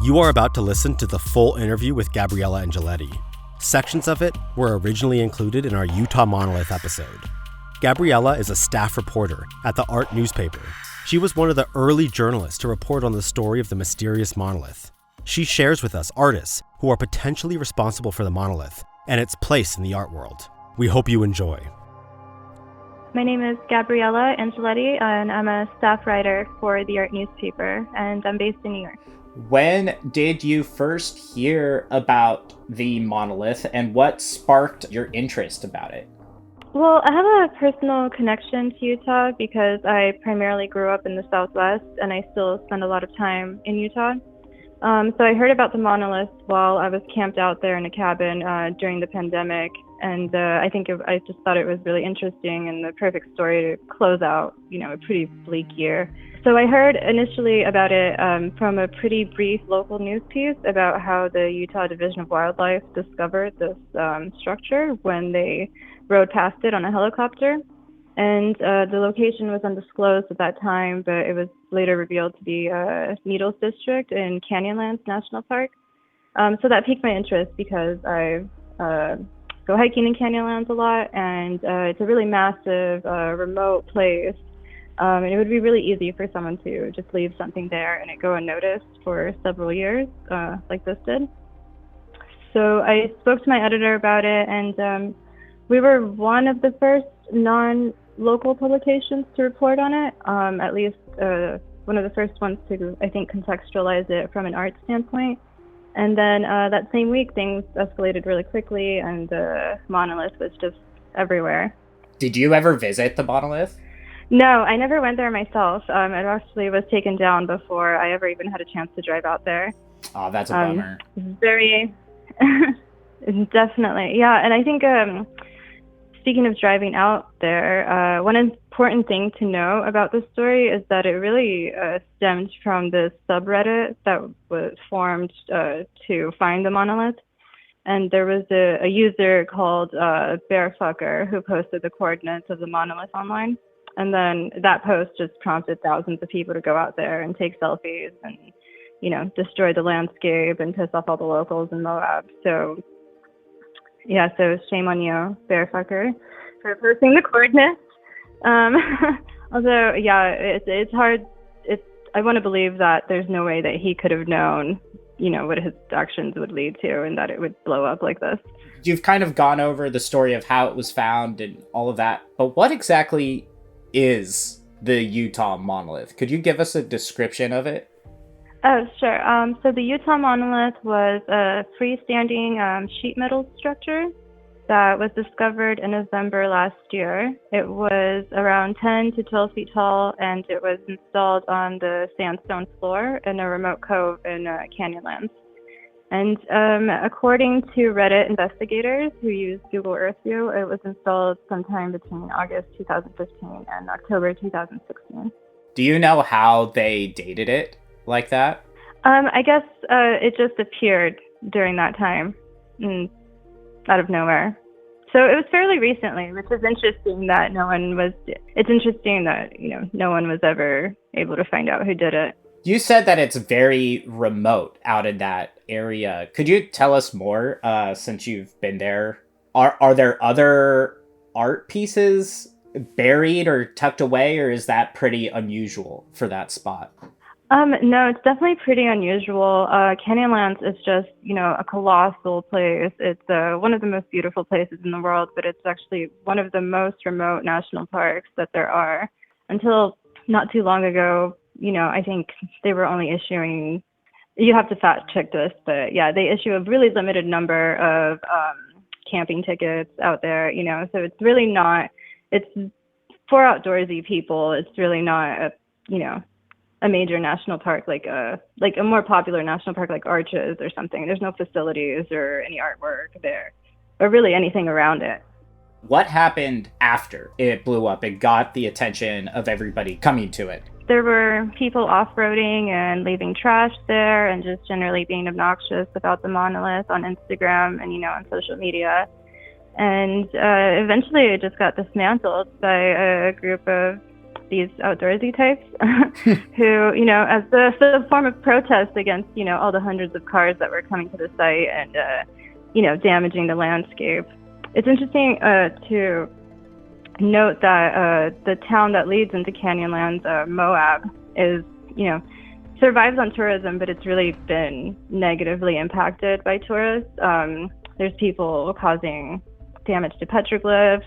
You are about to listen to the full interview with Gabriella Angeleti. Sections of it were originally included in our Utah Monolith episode. Gabriella is a staff reporter at the Art newspaper. She was one of the early journalists to report on the story of the mysterious monolith. She shares with us artists who are potentially responsible for the monolith and its place in the art world. We hope you enjoy. My name is Gabriella Angeleti, and I'm a staff writer for the Art newspaper, and I'm based in New York. When did you first hear about the monolith, and what sparked your interest about it? Well, I have a personal connection to Utah because I primarily grew up in the Southwest, and I still spend a lot of time in Utah. So I heard about the monolith while I was camped out there in a cabin during the pandemic, and I just thought it was really interesting and the perfect story to close out, a pretty bleak year. So I heard initially about it from a pretty brief local news piece about how the Utah Division of Wildlife discovered this structure when they rode past it on a helicopter. And the location was undisclosed at that time, but it was later revealed to be Needles District in Canyonlands National Park. So that piqued my interest because I go hiking in Canyonlands a lot, and it's a really massive, remote place. And it would be really easy for someone to just leave something there and it go unnoticed for several years, like this did. So I spoke to my editor about it, and we were one of the first non-local publications to report on it, at least one of the first ones to, I think, contextualize it from an art standpoint. And then that same week, things escalated really quickly, and the monolith was just everywhere. Did you ever visit the monolith? No, I never went there myself. It actually was taken down before I ever even had a chance to drive out there. Oh, that's a bummer. Very, definitely. Yeah, and I think speaking of driving out there, one important thing to know about this story is that it really stemmed from this subreddit that was formed to find the monolith. And there was a user called Bearfucker who posted the coordinates of the monolith online. And then that post just prompted thousands of people to go out there and take selfies and, destroy the landscape and piss off all the locals in Moab. So, yeah, so shame on you, Bearfucker, for posting the coordinates. Although, yeah, it's hard. I want to believe that there's no way that he could have known, what his actions would lead to and that it would blow up like this. You've kind of gone over the story of how it was found and all of that, but what exactly is the Utah Monolith? Could you give us a description of it? Oh, sure. So the Utah Monolith was a freestanding sheet metal structure that was discovered in November last year. It was around 10 to 12 feet tall, and it was installed on the sandstone floor in a remote cove in Canyonlands. And according to Reddit investigators who used Google Earth View, it was installed sometime between August 2015 and October 2016. Do you know how they dated it like that? I guess it just appeared during that time, out of nowhere. So it was fairly recently, which is interesting that no one was ever able to find out who did it. You said that it's very remote out in that area. Could you tell us more, since you've been there? Are there other art pieces buried or tucked away, or is that pretty unusual for that spot? No, it's definitely pretty unusual. Canyonlands is just, a colossal place. It's one of the most beautiful places in the world, but it's actually one of the most remote national parks that there are. Until not too long ago, I think they were only issuing, you have to fact check this, but yeah, they issue a really limited number of camping tickets out there, so it's really not, it's for outdoorsy people. It's really not a major national park like a more popular national park like Arches or something. There's no facilities or any artwork there, or really anything around it. What happened after it blew up and got the attention of everybody coming to it? There were people off-roading and leaving trash there and just generally being obnoxious about the monolith on Instagram and, on social media. And eventually it just got dismantled by a group of these outdoorsy types who, as the form of protest against, all the hundreds of cars that were coming to the site and, damaging the landscape. It's interesting to note that the town that leads into Canyonlands, Moab, is, survives on tourism, but it's really been negatively impacted by tourists. There's people causing damage to petroglyphs,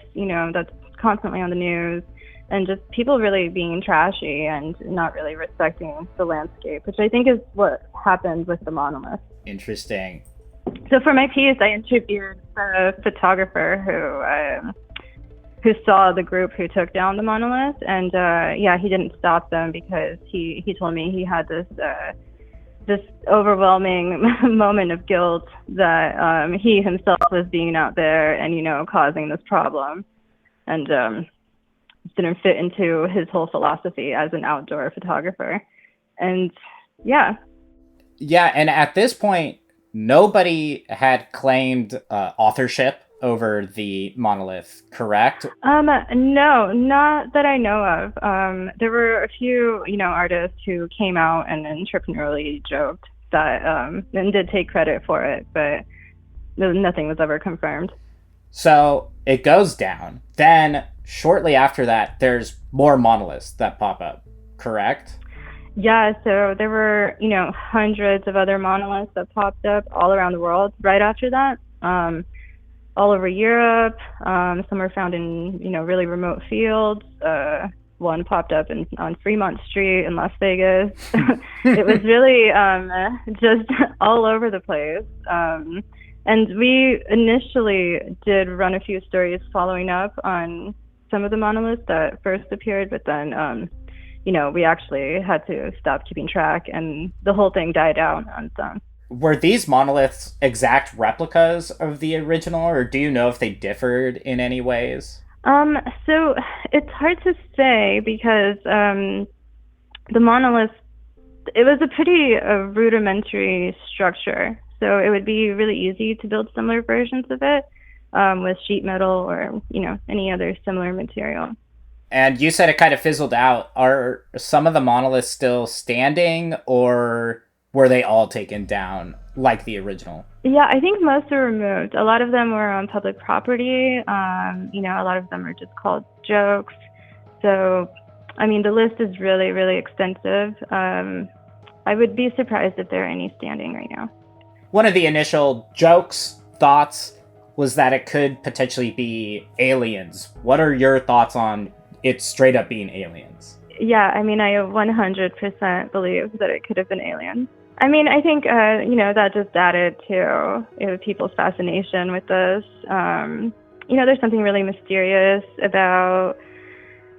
that's constantly on the news, and just people really being trashy and not really respecting the landscape, which I think is what happened with the monolith. Interesting. So for my piece, I interviewed a photographer who saw the group who took down the monolith, and he didn't stop them because he told me he had this overwhelming moment of guilt that he himself was being out there and causing this problem, and didn't fit into his whole philosophy as an outdoor photographer. And and at this point nobody had claimed authorship over the monolith, correct? No, not that I know of. There were a few, artists who came out and entrepreneurially joked that, and did take credit for it, but nothing was ever confirmed. So it goes down. Then shortly after that, there's more monoliths that pop up, correct? Yeah, so there were, hundreds of other monoliths that popped up all around the world right after that. All over Europe. Some were found in, really remote fields. One popped up on Fremont Street in Las Vegas. It was really just all over the place. And we initially did run a few stories following up on some of the monoliths that first appeared, but then, we actually had to stop keeping track, and the whole thing died out on its own. Were these monoliths exact replicas of the original, or do you know if they differed in any ways? So it's hard to say because the monolith, it was a pretty rudimentary structure. So it would be really easy to build similar versions of it with sheet metal or, any other similar material. And you said it kind of fizzled out. Are some of the monoliths still standing, or were they all taken down like the original? Yeah, I think most are removed. A lot of them were on public property. A lot of them are just called jokes. So, the list is really, really extensive. I would be surprised if there are any standing right now. One of the initial thoughts was that it could potentially be aliens. What are your thoughts on it straight up being aliens? Yeah, I 100% believe that it could have been aliens. I think, that just added to people's fascination with this. There's something really mysterious about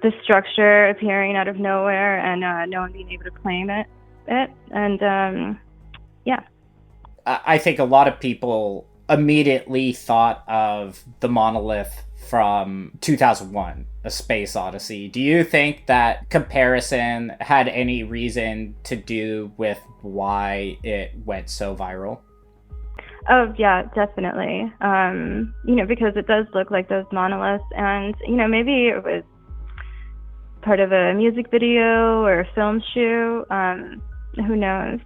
the structure appearing out of nowhere and no one being able to claim it. I think a lot of people immediately thought of the monolith from 2001, A Space Odyssey. Do you think that comparison had any reason to do with why it went so viral? Oh, yeah, definitely. Because it does look like those monoliths, and, maybe it was part of a music video or a film shoot. Who knows?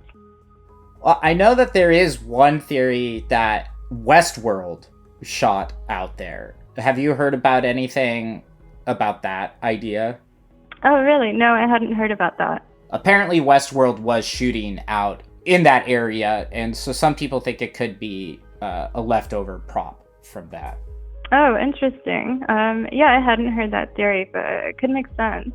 Well, I know that there is one theory that Westworld shot out there. Have you heard about anything about that idea? Oh, really? No, I hadn't heard about that. Apparently Westworld was shooting out in that area, and so some people think it could be a leftover prop from that. Oh, interesting. I hadn't heard that theory, but it could make sense.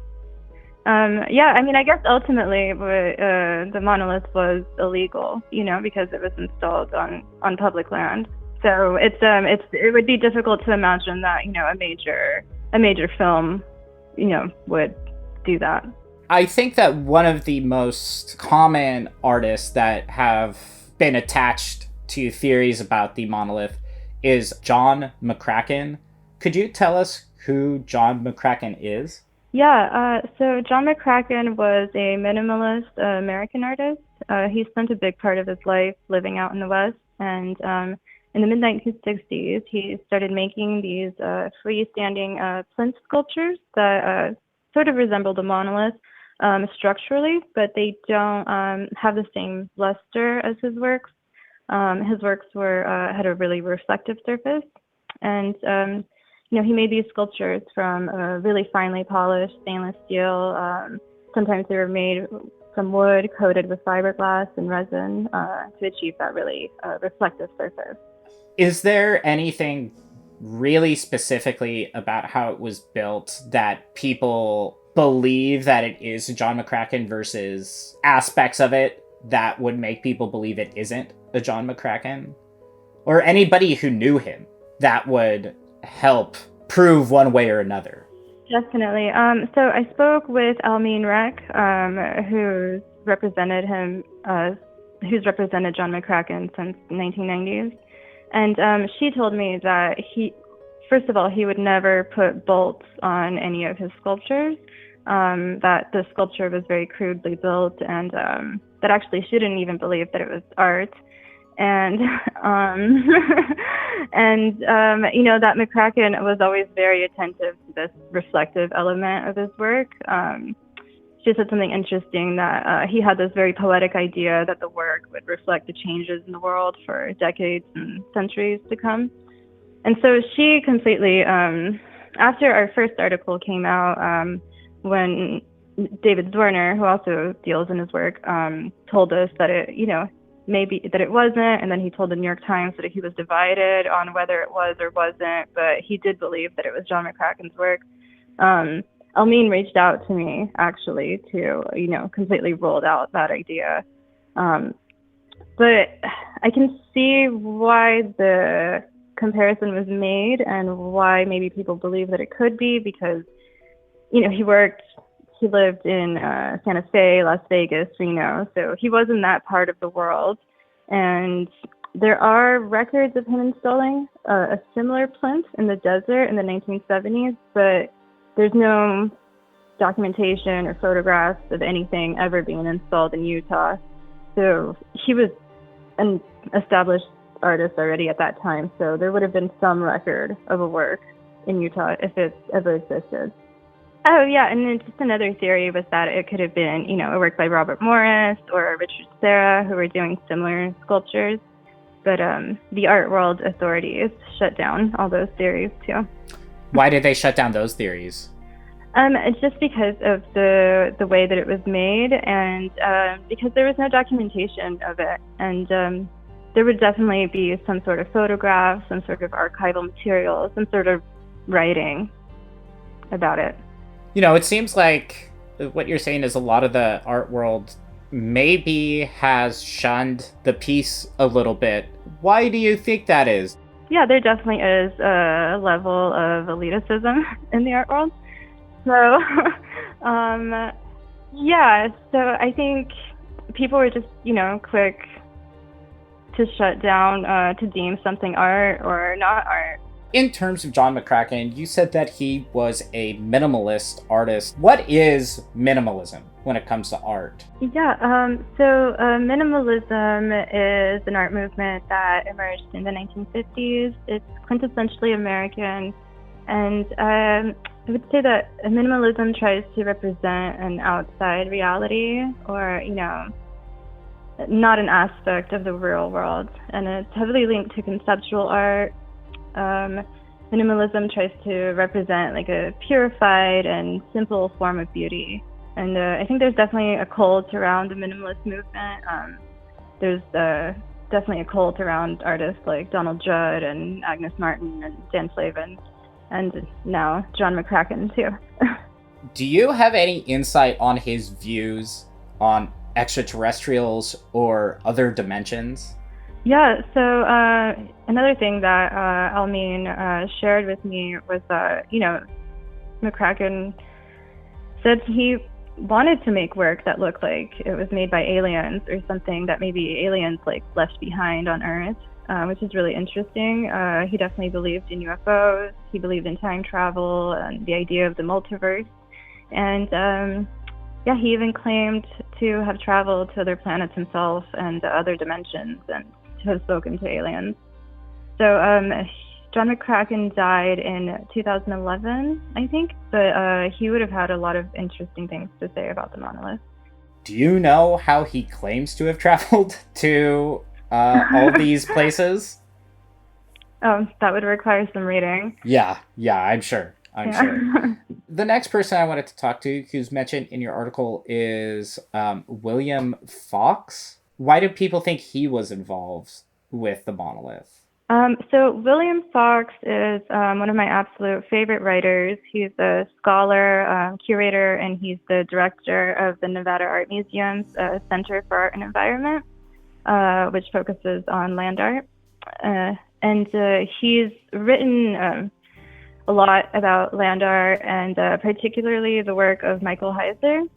I guess ultimately the monolith was illegal, because it was installed on public land. So it would be difficult to imagine that, a major film, would do that. I think that one of the most common artists that have been attached to theories about the monolith is John McCracken. Could you tell us who John McCracken is? Yeah, so John McCracken was a minimalist American artist. He spent a big part of his life living out in the West, and in the mid-1960s, he started making these freestanding plinth sculptures that sort of resemble the monolith structurally, but they don't have the same luster as his works. His works were had a really reflective surface, and he made these sculptures from really finely polished stainless steel. Sometimes they were made from wood coated with fiberglass and resin to achieve that really reflective surface. Is there anything really specifically about how it was built that people believe that it is John McCracken versus aspects of it that would make people believe it isn't a John McCracken? Or anybody who knew him that would help prove one way or another? Definitely. So I spoke with Almeen Rek, who's represented John McCracken since the 1990s. And she told me that first of all, he would never put bolts on any of his sculptures, that the sculpture was very crudely built, and that actually she didn't even believe that it was art. And that McCracken was always very attentive to this reflective element of his work. She said something interesting, that he had this very poetic idea that the work would reflect the changes in the world for decades and centuries to come. And so she completely, after our first article came out, when David Zwirner, who also deals in his work, told us that maybe that it wasn't, and then he told the New York Times that he was divided on whether it was or wasn't, but he did believe that it was John McCracken's work. Almeen reached out to me actually to, completely ruled out that idea. But I can see why the comparison was made and why maybe people believe that it could be, because, he lived in Santa Fe, Las Vegas, Reno, so he was in that part of the world. And there are records of him installing a similar plinth in the desert in the 1970s, but there's no documentation or photographs of anything ever being installed in Utah. So he was an established artist already at that time, so there would have been some record of a work in Utah if it ever existed. Oh, yeah, and then just another theory was that it could have been, a work by Robert Morris or Richard Serra, who were doing similar sculptures. But the art world authorities shut down all those theories, too. Why did they shut down those theories? It's just because of the way that it was made, and because there was no documentation of it. And there would definitely be some sort of photograph, some sort of archival material, some sort of writing about it. It seems like what you're saying is a lot of the art world maybe has shunned the piece a little bit. Why do you think that is? Yeah, there definitely is a level of elitism in the art world. So, so I think people were just, quick to shut down, to deem something art or not art. In terms of John McCracken, you said that he was a minimalist artist. What is minimalism when it comes to art? Yeah, so minimalism is an art movement that emerged in the 1950s. It's quintessentially American, and I would say that minimalism tries to represent an outside reality, or, not an aspect of the real world, and it's heavily linked to conceptual art. Minimalism tries to represent like a purified and simple form of beauty. And I think there's definitely a cult around the minimalist movement. There's definitely a cult around artists like Donald Judd and Agnes Martin and Dan Flavin, and now John McCracken too. Do you have any insight on his views on extraterrestrials or other dimensions? Yeah, so another thing that Almeen shared with me was that, McCracken said he wanted to make work that looked like it was made by aliens, or something that maybe aliens left behind on Earth, which is really interesting. He definitely believed in UFOs. He believed in time travel and the idea of the multiverse. And he even claimed to have traveled to other planets himself and other dimensions, and to have spoken to aliens. So John McCracken died in 2011, I think, but he would have had a lot of interesting things to say about the monolith. Do you know how he claims to have traveled to all these places? Oh, that would require some reading. Yeah, I'm sure. Sure. The next person I wanted to talk to, who's mentioned in your article, is William Fox. Why do people think he was involved with the monolith? So William Fox is one of my absolute favorite writers. He's a scholar, curator, and he's the director of the Nevada Art Museum's Center for Art and Environment, which focuses on land art. And he's written a lot about land art, and particularly the work of Michael Heiser.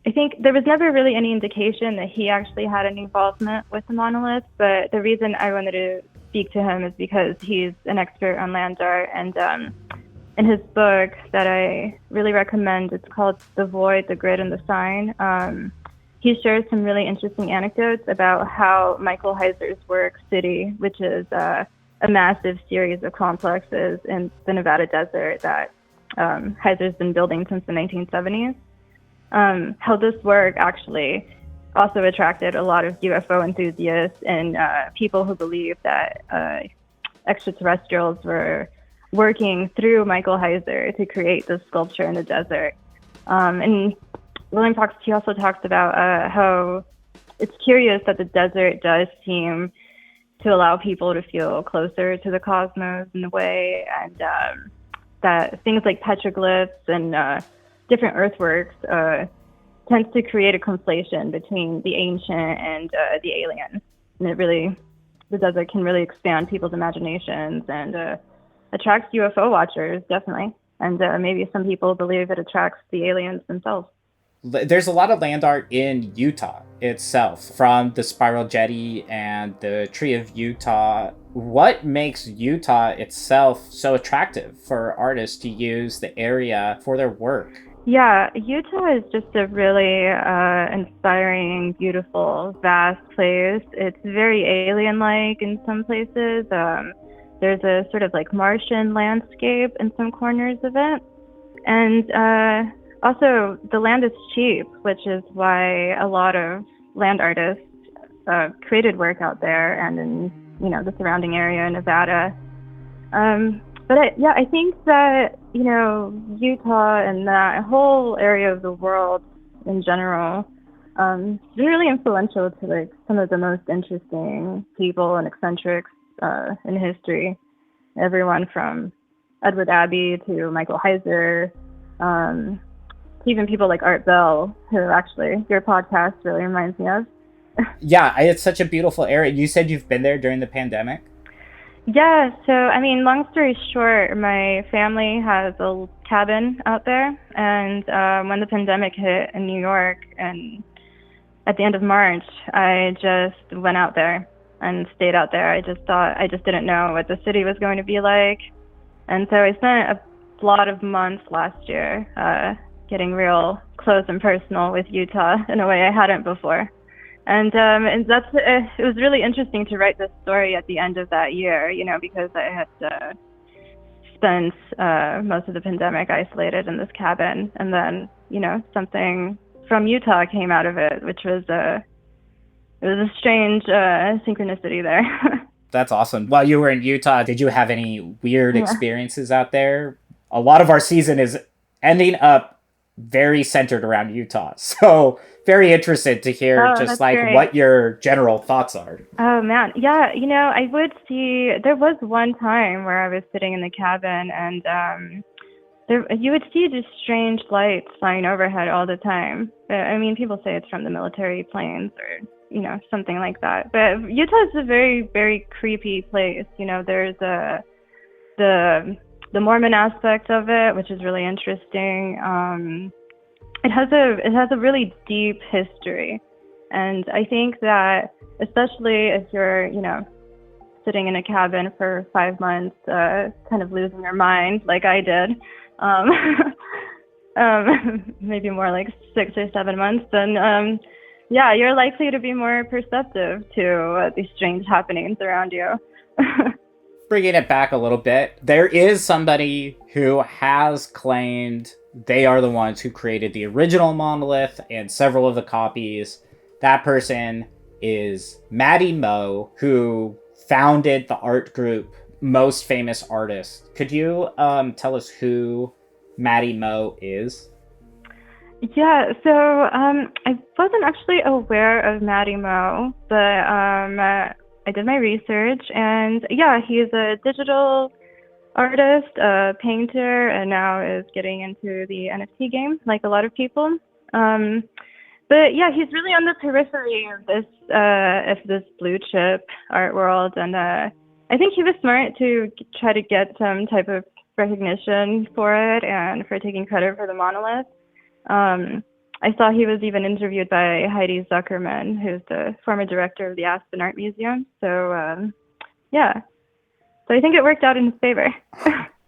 I think there was never really any indication that he actually had any involvement with the monolith, but the reason I wanted to speak to him is because he's an expert on land art, and in his book that I really recommend, it's called The Void, the Grid, and the Sign, he shares some really interesting anecdotes about how Michael Heiser's work, City, which is a massive series of complexes in the Nevada desert that Heiser's been building since the 1970s, how this work actually also attracted a lot of UFO enthusiasts and people who believe that extraterrestrials were working through Michael Heiser to create this sculpture in the desert. And William Fox, he also talks about how it's curious that the desert does seem to allow people to feel closer to the cosmos in a way, and that things like petroglyphs and different earthworks tends to create a conflation between the ancient and the alien. And the desert can really expand people's imaginations and attracts UFO watchers, definitely. And maybe some people believe it attracts the aliens themselves. There's a lot of land art in Utah itself, from the Spiral Jetty and the Tree of Utah. What makes Utah itself so attractive for artists to use the area for their work? Yeah, Utah is just a really inspiring, beautiful, vast place. It's very alien-like in some places. There's a sort of like Martian landscape in some corners of it. And also, the land is cheap, which is why a lot of land artists created work out there and in, the surrounding area in Nevada. But I think that, Utah and that whole area of the world in general is really influential to like some of the most interesting people and eccentrics in history. Everyone from Edward Abbey to Michael Heiser, even people like Art Bell, who actually your podcast really reminds me of. Yeah, it's such a beautiful area. You said you've been there during the pandemic? Yeah, so long story short, my family has a cabin out there, and when the pandemic hit in New York and at the end of March, I just went out there and stayed out there. I just didn't know what the city was going to be like. And so I spent a lot of months last year getting real close and personal with Utah in a way I hadn't before. And it was really interesting to write this story at the end of that year, because I had spent most of the pandemic isolated in this cabin. And then, something from Utah came out of it, which was a strange synchronicity there. That's awesome. While you were in Utah, did you have any weird experiences out there? A lot of our season is ending up very centered around Utah. So very interested to hear great. What your general thoughts are. Oh man. Yeah. I would see, there was one time where I was sitting in the cabin and you would see just strange lights flying overhead all the time. People say it's from the military planes or, something like that. But Utah is a very, very creepy place. There's the Mormon aspect of it, which is really interesting. It has a really deep history, and I think that especially if you're sitting in a cabin for 5 months, kind of losing your mind like I did, maybe more like 6 or 7 months, then you're likely to be more perceptive to these strange happenings around you. bringing it back a little bit, there is somebody who has claimed they are the ones who created the original monolith and several of the copies. That person is Maddie Mo, who founded the art group Most Famous Artists. Could you tell us who Maddie Mo is? Yeah, so I wasn't actually aware of Maddie Mo, but I did my research, and yeah, he's a digital artist, a painter, and now is getting into the NFT game, like a lot of people. But yeah, he's really on the periphery of this blue chip art world, and I think he was smart to try to get some type of recognition for it and for taking credit for the monolith. I saw he was even interviewed by Heidi Zuckerman, who's the former director of the Aspen Art Museum. So yeah, so I think it worked out in his favor.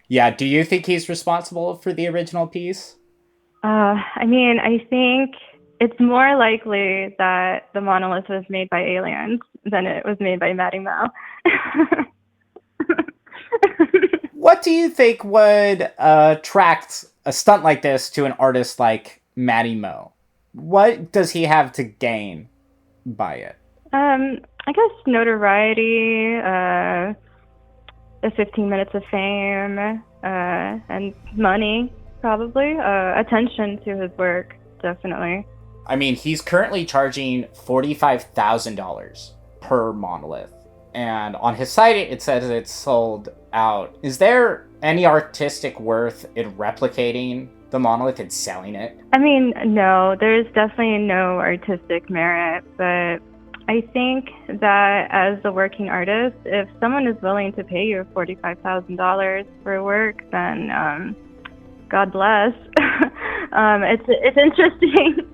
Yeah, do you think he's responsible for the original piece? I mean, I think it's more likely that the monolith was made by aliens than it was made by Maddie Mo. What do you think would attract a stunt like this to an artist like Maddie Mo? What does he have to gain by it? I guess notoriety, the 15 minutes of fame, and money, probably. Attention to his work, definitely. I mean, he's currently charging $45,000 per monolith. And on his site, it says it's sold out. Is there any artistic worth in replicating the monolith and selling it? I mean, no, there's definitely no artistic merit, but I think that as a working artist, if someone is willing to pay you $45,000 for work, then God bless. It's interesting.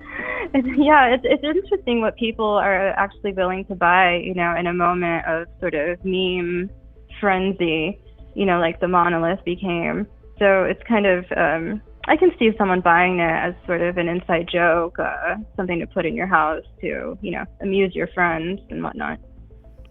It's interesting what people are actually willing to buy, you know, in a moment of sort of meme frenzy, you know, like the monolith became. So it's kind of, I can see someone buying it as sort of an inside joke, something to put in your house to, you know, amuse your friends and whatnot.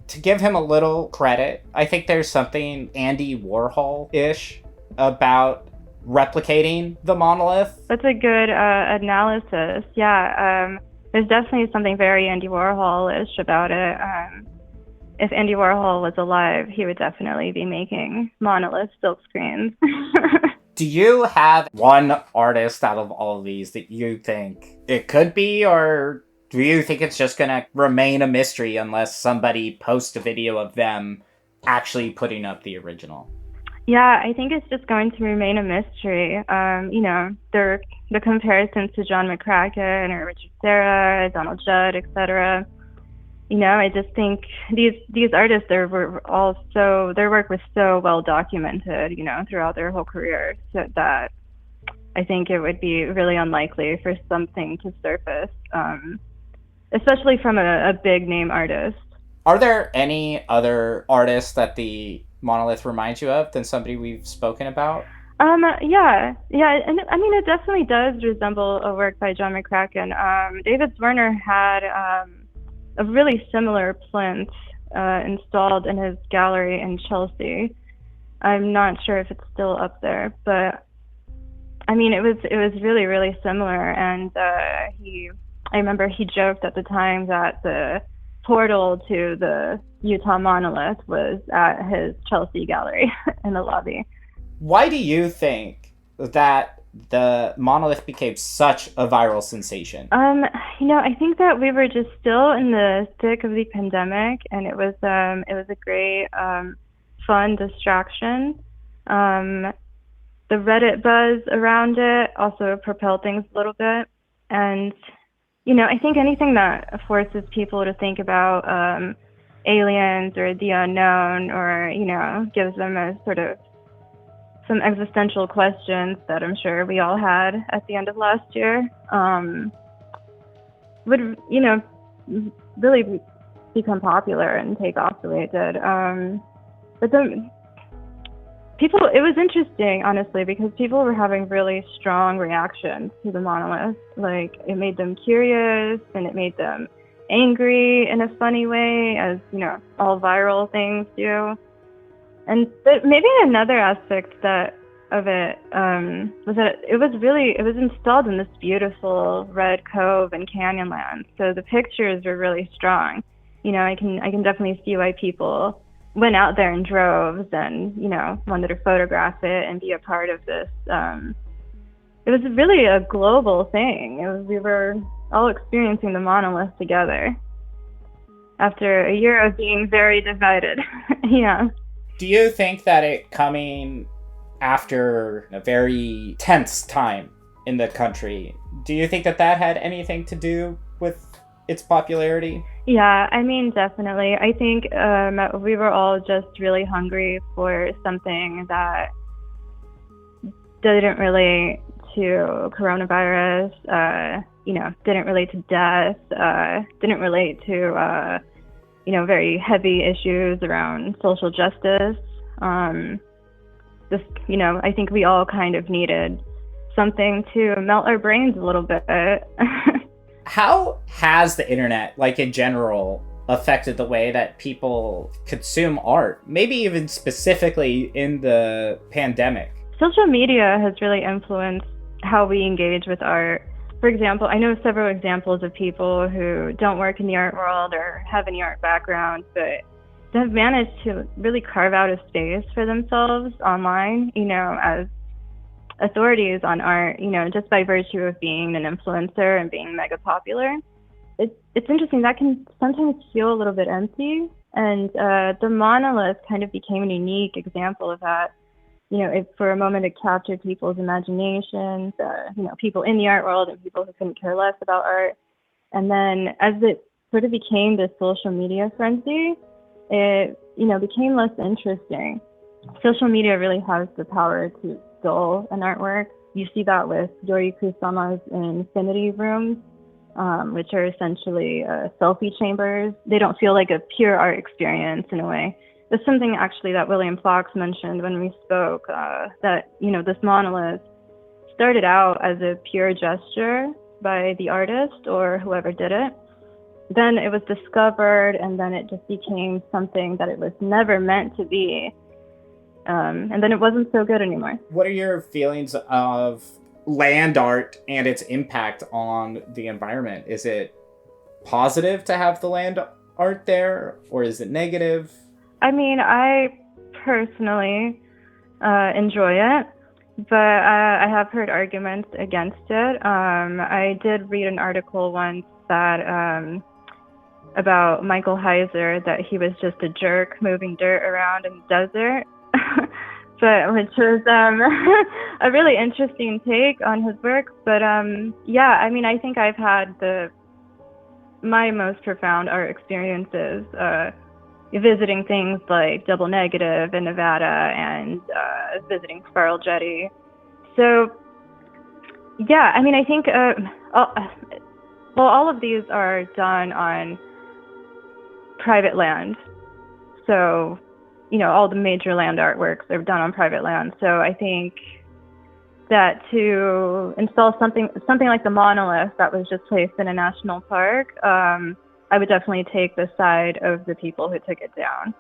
To give him a little credit, I think there's something Andy Warhol-ish about replicating the monolith. That's a good analysis. Yeah, there's definitely something very Andy Warhol-ish about it. If Andy Warhol was alive, he would definitely be making monolith silk screens. Do you have one artist out of all of these that you think it could be, or do you think it's just gonna remain a mystery unless somebody posts a video of them actually putting up the original? Yeah, I think it's just going to remain a mystery. You know, the comparisons to John McCracken or Richard Serra, Donald Judd, etc. You know, I just think these artists, their work was so well documented, you know, throughout their whole career, so that I think it would be really unlikely for something to surface, especially from a big name artist. Are there any other artists that the monolith reminds you of than somebody we've spoken about? Yeah, and I mean, it definitely does resemble a work by John McCracken. David Zwirner had a really similar plinth installed in his gallery in Chelsea. I'm not sure if it's still up there, but I mean, it was really, really similar. And I remember he joked at the time that the portal to the Utah Monolith was at his Chelsea gallery in the lobby. Why do you think that the monolith became such a viral sensation? You know, I think that we were just still in the thick of the pandemic, and it was a great fun distraction. The Reddit buzz around it also propelled things a little bit, and you know, I think anything that forces people to think about aliens or the unknown, or you know, gives them a sort of some existential questions that I'm sure we all had at the end of last year, would, you know, really become popular and take off the way it did. But then it was interesting, honestly, because people were having really strong reactions to the monolith. Like, it made them curious, and it made them angry in a funny way, as, you know, all viral things do. But maybe another aspect of it was that it was installed in this beautiful red cove and canyonland. So the pictures were really strong. I can definitely see why people went out there in droves and wanted to photograph it and be a part of this. It was really a global thing. We were all experiencing the monolith together after a year of being very divided. Yeah. Do you think that it coming after a very tense time in the country, do you think that had anything to do with its popularity? Yeah, I mean, definitely. I think we were all just really hungry for something that didn't relate to coronavirus, didn't relate to death, didn't relate to, very heavy issues around social justice. I think we all kind of needed something to melt our brains a little bit. How has the internet, in general, affected the way that people consume art? Maybe even specifically in the pandemic? Social media has really influenced how we engage with art. For example, I know several examples of people who don't work in the art world or have any art background, but have managed to really carve out a space for themselves online, as authorities on art, just by virtue of being an influencer and being mega popular. It's interesting, that can sometimes feel a little bit empty. And the monolith kind of became a unique example of that. For a moment it captured people's imaginations, people in the art world and people who couldn't care less about art. And then as it sort of became this social media frenzy, it, became less interesting. Social media really has the power to dull an artwork. You see that with Yori Kusama's infinity rooms, which are essentially selfie chambers. They don't feel like a pure art experience in a way. It's something actually that William Fox mentioned when we spoke, that, this monolith started out as a pure gesture by the artist or whoever did it. Then it was discovered, and then it just became something that it was never meant to be. And then it wasn't so good anymore. What are your feelings of land art and its impact on the environment? Is it positive to have the land art there, or is it negative? I mean, I personally enjoy it, but I have heard arguments against it. I did read an article once that about Michael Heiser, that he was just a jerk moving dirt around in the desert, which was a really interesting take on his work. But I think I've had my most profound art experiences visiting things like Double Negative in Nevada and visiting Spiral Jetty. So I think all of these are done on private land. So, all the major land artworks are done on private land. So I think that to install something like the monolith that was just placed in a national park, I would definitely take the side of the people who took it down.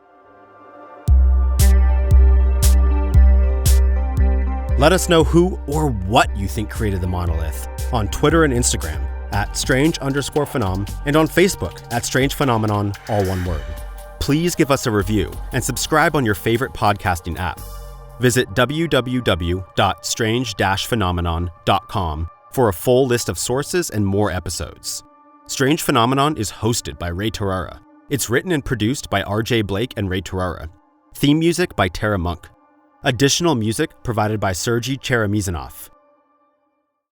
Let us know who or what you think created the monolith on Twitter and Instagram @strange_phenom and on Facebook @strangephenomenon, all one word. Please give us a review and subscribe on your favorite podcasting app. Visit www.strange-phenomenon.com for a full list of sources and more episodes. Strange Phenomenon is hosted by Ray Tarara. It's written and produced by RJ Blake and Ray Tarara. Theme music by Tara Monk. Additional music provided by Sergei Cheremizanov.